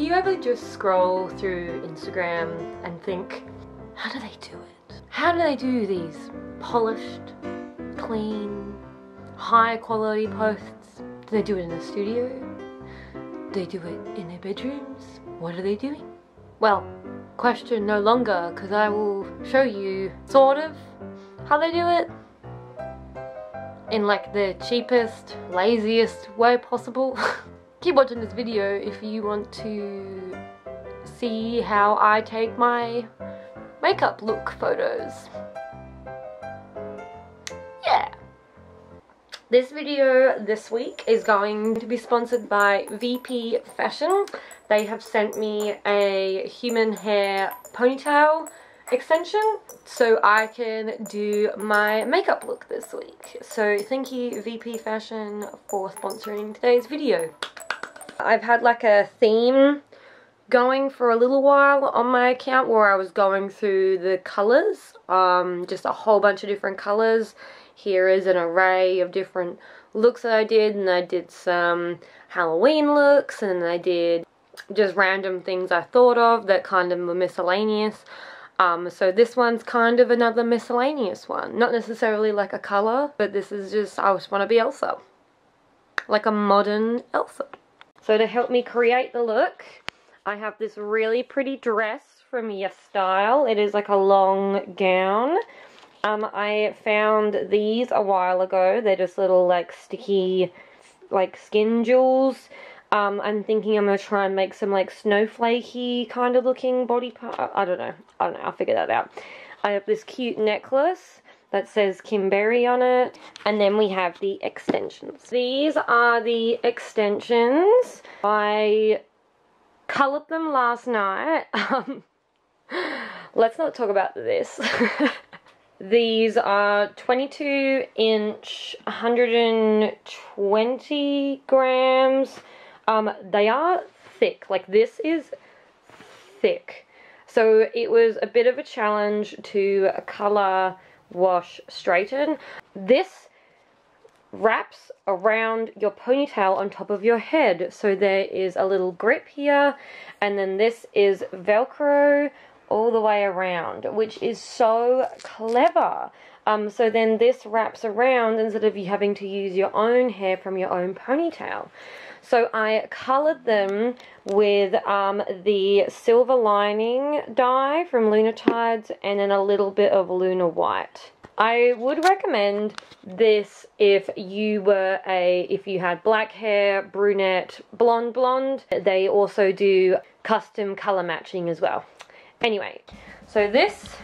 you ever just scroll through Instagram and think, how do they do it? How do they do these polished, clean, high quality posts? Do they do it in a studio? Do they do it in their bedrooms? What are they doing? Well, question no longer, because I will show you sort of how they do it in like the cheapest, laziest way possible. Keep watching this video if you want to see how I take my makeup look photos. Yeah. This video this week is going to be sponsored by VP Fashion. They have sent me a human hair ponytail extension so I can do my makeup look this week. So thank you VP Fashion for sponsoring today's video. I've had like a theme going for a little while on my account where I was going through the colours, just a whole bunch of different colours. Here is an array of different looks that I did, and I did some Halloween looks, and I did just random things I thought of that kind of were miscellaneous. So this one's kind of another miscellaneous one. Not necessarily like a colour, but this is just, I just want to be Elsa. Like a modern Elsa. So to help me create the look, I have this really pretty dress from Yes Style. It is like a long gown. I found these a while ago. They're just little like sticky like skin jewels. I'm thinking I'm going to try and make some like snowflakey kind of looking body part. I don't know, I'll figure that out. I have this cute necklace that says Kimberry on it, and then we have the extensions. These are the extensions. I coloured them last night. Let's not talk about this. These are 22 inch, 120 grams. They are thick, like this is thick. So it was a bit of a challenge to colour, wash, straighten. This wraps around your ponytail on top of your head. So there is a little grip here, and then this is Velcro all the way around, which is so clever. So then this wraps around instead of you having to use your own hair from your own ponytail. So I coloured them with the Silver Lining dye from Lunar Tides and then a little bit of Lunar White. I would recommend this if you had black hair, brunette, blonde. They also do custom colour matching as well. Anyway, so this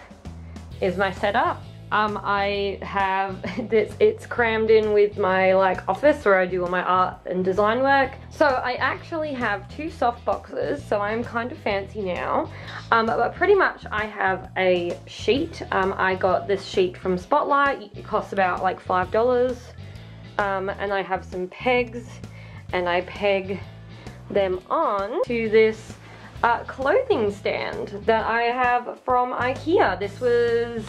is my setup. I have this, it's crammed in with my like office where I do all my art and design work. So I actually have two soft boxes, so I'm kind of fancy now. But pretty much I have a sheet. I got this sheet from Spotlight. It costs about like $5. And I have some pegs, and I peg them on to this clothing stand that I have from IKEA. This was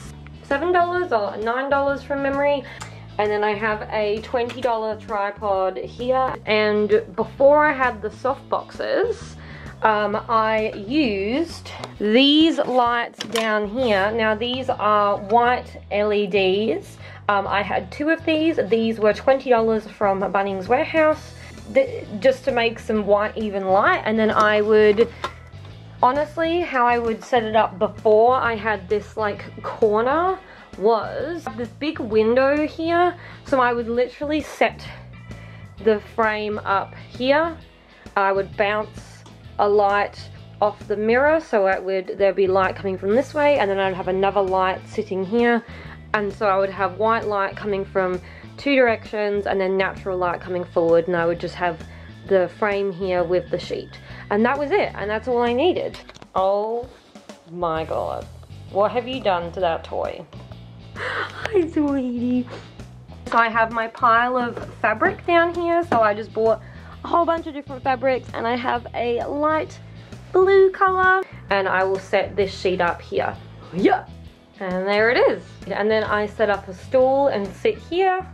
$7 or $9 from memory. And then I have a $20 tripod here. And before I had the soft boxes, I used these lights down here. Now these are white LEDs. I had two of these. These were $20 from Bunnings Warehouse, just to make some white even light. And then I would, honestly, how I would set it up before I had this like corner was this big window here. So I would literally set the frame up here. I would bounce a light off the mirror, so there'd be light coming from this way, and then I'd have another light sitting here. And so I would have white light coming from two directions and then natural light coming forward, and I would just have the frame here with the sheet. And that was it, and that's all I needed. Oh my god. What have you done to that toy? Hi, sweetie. So I have my pile of fabric down here, so I just bought a whole bunch of different fabrics, and I have a light blue color, and I will set this sheet up here. Yeah. And there it is. And then I set up a stool and sit here,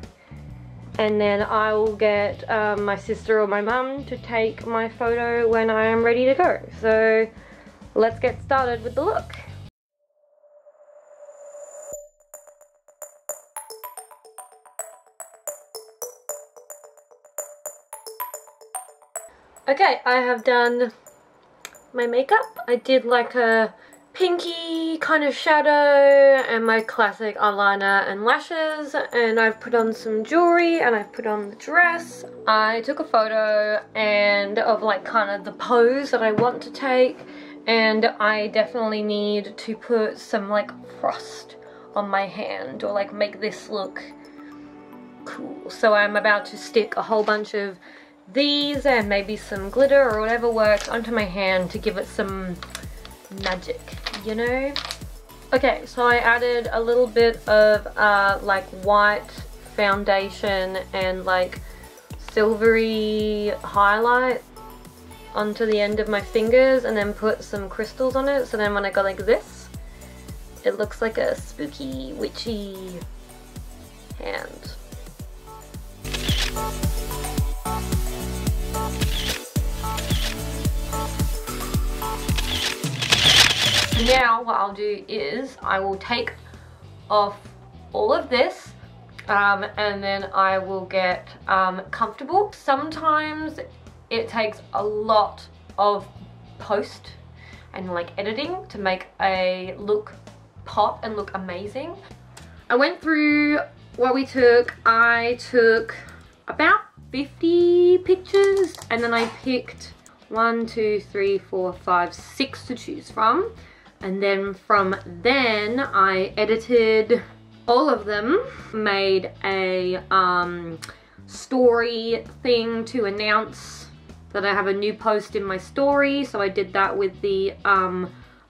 and then I will get my sister or my mum to take my photo when I am ready to go. So let's get started with the look. Okay, I have done my makeup. I did like a pinky kind of shadow and my classic eyeliner and lashes, and I've put on some jewelry and I've put on the dress. I took a photo and of like kind of the pose that I want to take, and I definitely need to put some like frost on my hand or like make this look cool. So I'm about to stick a whole bunch of these and maybe some glitter or whatever works onto my hand to give it some magic, you know? Okay, so I added a little bit of like white foundation and like silvery highlight onto the end of my fingers, and then put some crystals on it, so then when I go like this, it looks like a spooky, witchy hand. Now what I'll do is I will take off all of this and then I will get comfortable. Sometimes it takes a lot of post and like editing to make a look pop and look amazing. I went through what we took. I took about 50 pictures and then I picked 1, 2, 3, 4, 5, 6 to choose from. And then from then I edited all of them, made a story thing to announce that I have a new post in my story. So I did that with the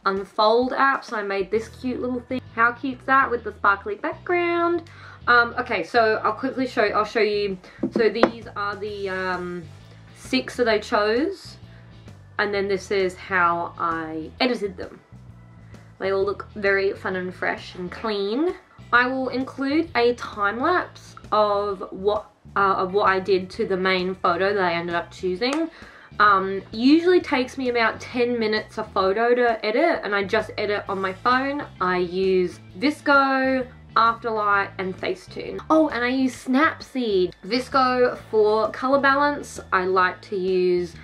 Unfold app. So I made this cute little thing. How cute's that with the sparkly background? Okay, so I'll show you. So these are the 6 that I chose. And then this is how I edited them. They all look very fun and fresh and clean. I will include a time lapse of what I did to the main photo that I ended up choosing. Usually takes me about 10 minutes a photo to edit, and I just edit on my phone. I use Visco, Afterlight and Facetune. Oh, and I use Snapseed. Visco for color balance. I like to use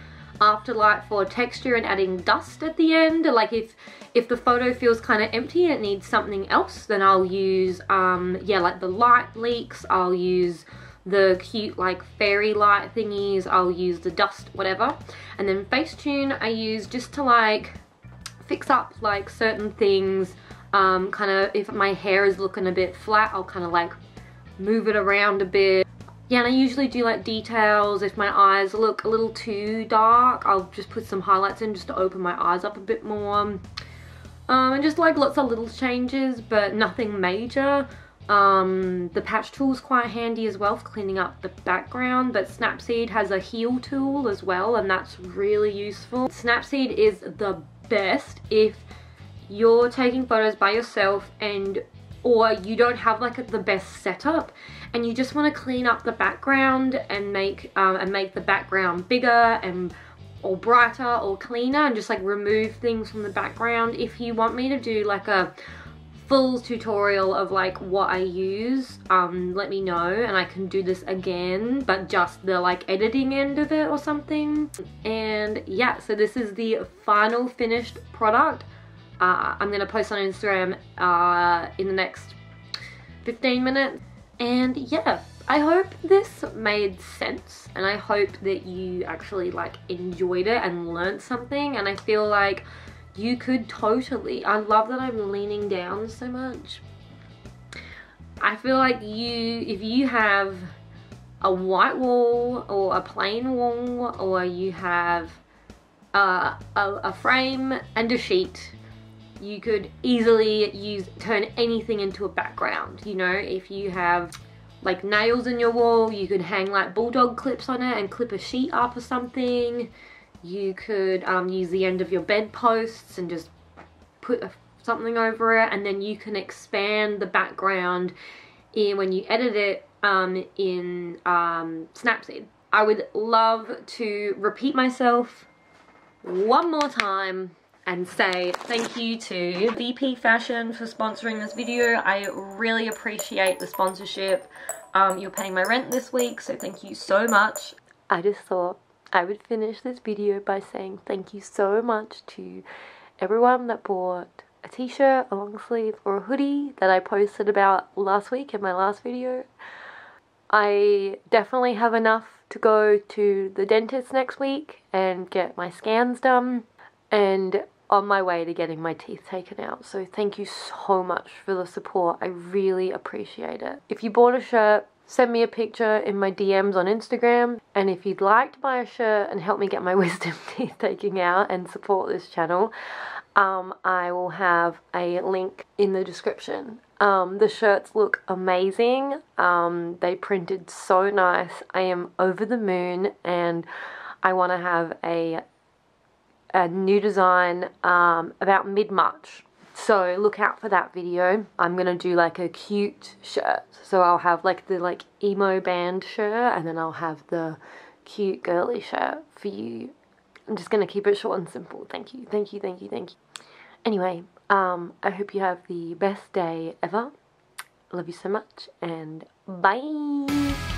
Afterlight for texture and adding dust at the end. Like if the photo feels kind of empty and it needs something else, then I'll use yeah, like the light leaks, I'll use the cute like fairy light thingies, I'll use the dust, whatever. And then Facetune I use just to like fix up like certain things. Kind of if my hair is looking a bit flat, I'll kind of like move it around a bit. Yeah, and I usually do like details. If my eyes look a little too dark, I'll just put some highlights in just to open my eyes up a bit more. And just like lots of little changes, but nothing major. The patch tool is quite handy as well for cleaning up the background, but Snapseed has a heal tool as well, and that's really useful. Snapseed is the best if you're taking photos by yourself or you don't have like the best setup and you just want to clean up the background and make the background bigger or brighter or cleaner, and just like remove things from the background. If you want me to do like a full tutorial of like what I use, let me know and I can do this again, but just the like editing end of it or something. And yeah, so this is the final finished product. I'm gonna post on Instagram in the next 15 minutes. And yeah, I hope this made sense and I hope that you actually like enjoyed it and learned something. And I feel like you could totally, I love that I'm leaning down so much. I feel like if you have a white wall or a plain wall, or you have a frame and a sheet, you could easily turn anything into a background. You know, if you have like nails in your wall, you could hang like bulldog clips on it and clip a sheet up or something. You could use the end of your bedposts and just put something over it, and then you can expand the background when you edit it in Snapseed. I would love to repeat myself one more time and say thank you to VP Fashion for sponsoring this video. I really appreciate the sponsorship. You're paying my rent this week, so thank you so much. I just thought I would finish this video by saying thank you so much to everyone that bought a t-shirt, a long sleeve, or a hoodie that I posted about last week in my last video. I definitely have enough to go to the dentist next week and get my scans done, and on my way to getting my teeth taken out. So thank you so much for the support. I really appreciate it. If you bought a shirt, send me a picture in my DMs on Instagram. And if you'd like to buy a shirt and help me get my wisdom teeth taken out and support this channel, I will have a link in the description. The shirts look amazing. They printed so nice. I am over the moon, and I want to have a new design about mid-March. So look out for that video. I'm gonna do like a cute shirt. So I'll have like the emo band shirt, and then I'll have the cute girly shirt for you. I'm just gonna keep it short and simple. Thank you, thank you, thank you, thank you. Anyway, I hope you have the best day ever. Love you so much, and bye.